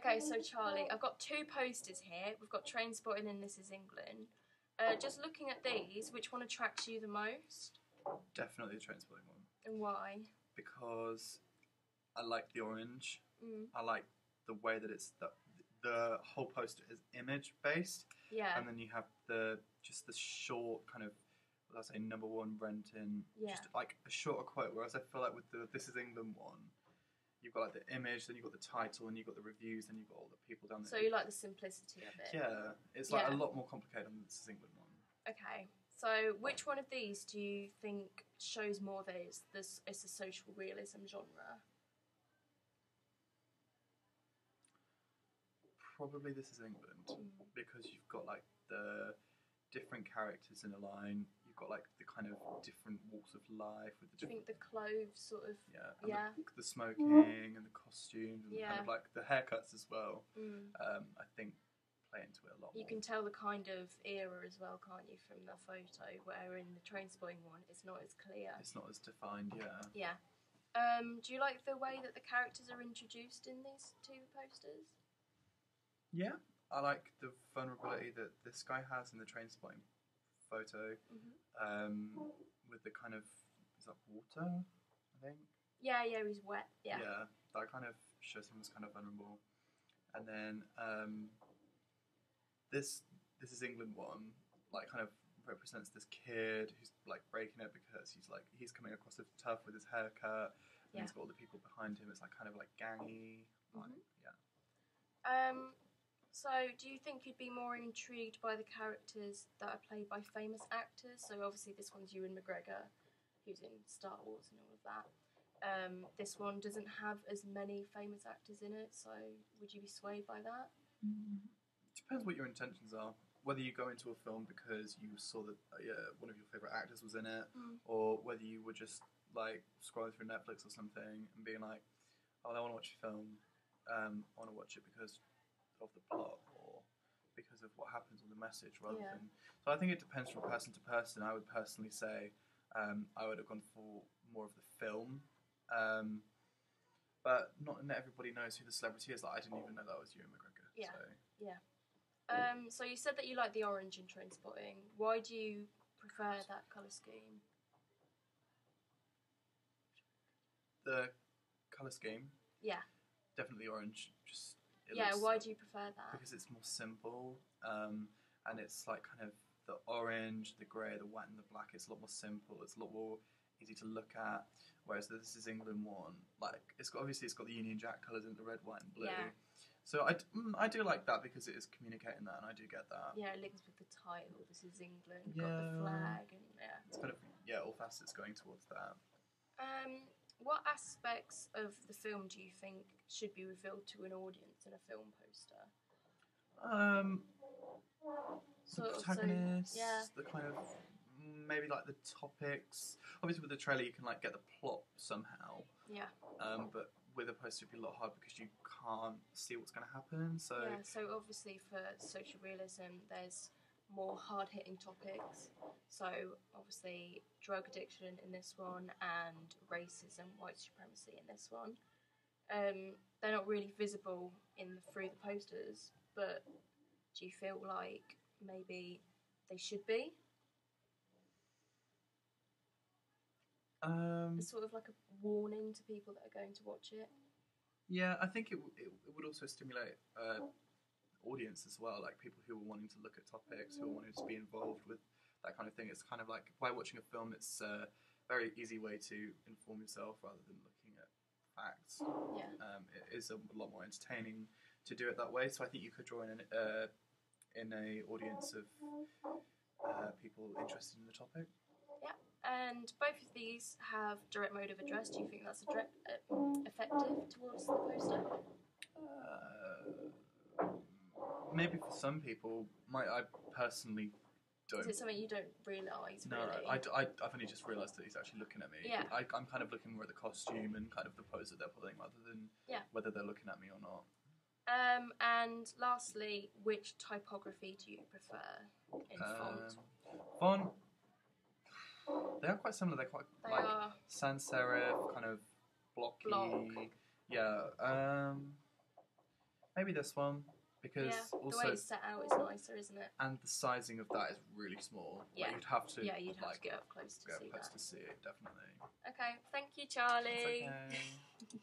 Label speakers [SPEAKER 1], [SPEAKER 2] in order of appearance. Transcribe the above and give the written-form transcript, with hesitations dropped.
[SPEAKER 1] Okay, so Charlie, I've got 2 posters here. We've got Trainspotting and This Is England. Just looking at these, which one attracts you the most?
[SPEAKER 2] Definitely the Trainspotting one.
[SPEAKER 1] And why?
[SPEAKER 2] Because I like the orange.
[SPEAKER 1] Mm.
[SPEAKER 2] I like the way that it's the whole poster is image based.
[SPEAKER 1] Yeah.
[SPEAKER 2] And then you have the short kind of, let's say, number one renting.
[SPEAKER 1] Yeah.
[SPEAKER 2] Just like a shorter quote. Whereas I feel like with the This Is England one, you've got like the image, then you've got the title, and you've got the reviews, then you've got all the people down there.
[SPEAKER 1] So you like the simplicity of it?
[SPEAKER 2] Yeah, it's like a lot more complicated than the This Is England one.
[SPEAKER 1] Okay, so which one of these do you think shows more that it's a social realism genre?
[SPEAKER 2] Probably This Is England, because you've got like the different characters in a line. You've got like the kind of different walks of life with the.
[SPEAKER 1] Do you think the clothes sort of?
[SPEAKER 2] Yeah. The smoking and the costumes and kind of like the haircuts as well. I think play into it a lot.
[SPEAKER 1] You can tell the kind of era as well, can't you, from the photo? Where in the Trainspotting one, it's not as clear.
[SPEAKER 2] It's not as defined. Yeah.
[SPEAKER 1] Yeah. Do you like the way that the characters are introduced in these 2 posters?
[SPEAKER 2] Yeah, I like the vulnerability that this guy has in the Trainspotting photo, with the kind of, is that water, I think?
[SPEAKER 1] Yeah, he's wet, yeah.
[SPEAKER 2] Yeah, that kind of shows him as kind of vulnerable. And then this Is England one, like kind of represents this kid who's like breaking it because he's coming across as tough with his haircut, and he's got all the people behind him. It's like kind of like gangy,
[SPEAKER 1] So, do you think you'd be more intrigued by the characters that are played by famous actors? So, obviously, this one's Ewan McGregor, who's in Star Wars and all of that. This one doesn't have as many famous actors in it, so would you be swayed by that?
[SPEAKER 2] It depends what your intentions are. Whether you go into a film because you saw that one of your favourite actors was in it, or whether you were just like scrolling through Netflix or something and being like, oh, I want to watch a film. I want to watch it because of the plot or because of what happens on the message rather than. So I think it depends from person to person. I would personally say I would have gone for more of the film, but not everybody knows who the celebrity is. Like, I didn't even know that was Ewan McGregor.
[SPEAKER 1] So you said that you like the orange in Trainspotting. Why do you prefer that colour scheme?
[SPEAKER 2] The colour scheme?
[SPEAKER 1] Yeah.
[SPEAKER 2] Definitely orange.
[SPEAKER 1] Why do you prefer that?
[SPEAKER 2] Because it's more simple, and it's like kind of the orange, the grey, the white and the black. It's a lot more simple. It's a lot more easy to look at. Whereas the This Is England one, like it's got the Union Jack colours in the red, white and blue.
[SPEAKER 1] Yeah.
[SPEAKER 2] So I do like that because it is communicating that, and I do get that.
[SPEAKER 1] Yeah, it links with the title. This is England. Got the flag, and
[SPEAKER 2] it's kind of all facets going towards that.
[SPEAKER 1] What aspects of the film do you think should be revealed to an audience in a film poster?
[SPEAKER 2] The protagonists, the kind of maybe like the topics. Obviously, with the trailer, you can like get the plot somehow.
[SPEAKER 1] Yeah.
[SPEAKER 2] But with a poster, it'd be a lot hard because you can't see what's going to happen. So
[SPEAKER 1] So obviously, for social realism, there's more hard-hitting topics. So obviously drug addiction in this one and racism, white supremacy in this one. They're not really visible through the posters, but do you feel like maybe they should be? It's sort of like a warning to people that are going to watch it.
[SPEAKER 2] Yeah, I think it would also stimulate audience as well, like people who are wanting to look at topics, who are wanting to be involved with that kind of thing. It's kind of like by watching a film, it's a very easy way to inform yourself rather than looking at facts.
[SPEAKER 1] Yeah.
[SPEAKER 2] It is a lot more entertaining to do it that way. So I think you could draw in a audience of people interested in the topic.
[SPEAKER 1] Yeah, and both of these have direct mode of address. Do you think that's effective towards the poster?
[SPEAKER 2] Maybe for some people. I personally don't.
[SPEAKER 1] Is it something you don't realise?
[SPEAKER 2] No,
[SPEAKER 1] really?
[SPEAKER 2] I've only just realised that he's actually looking at me.
[SPEAKER 1] Yeah.
[SPEAKER 2] I'm kind of looking more at the costume and kind of the pose that they're pulling rather than whether they're looking at me or not.
[SPEAKER 1] And lastly, which typography do you prefer in font?
[SPEAKER 2] Font. They are quite similar. They're quite sans serif, kind of blocky.
[SPEAKER 1] Block.
[SPEAKER 2] Yeah. maybe this one, because
[SPEAKER 1] the
[SPEAKER 2] also
[SPEAKER 1] way it's set out is nicer, isn't it?
[SPEAKER 2] and the sizing of that is really small.
[SPEAKER 1] Yeah.
[SPEAKER 2] Like, you'd have to
[SPEAKER 1] to get up close to see that.
[SPEAKER 2] to see it, definitely.
[SPEAKER 1] Okay, thank you, Charlie.
[SPEAKER 2] It's okay.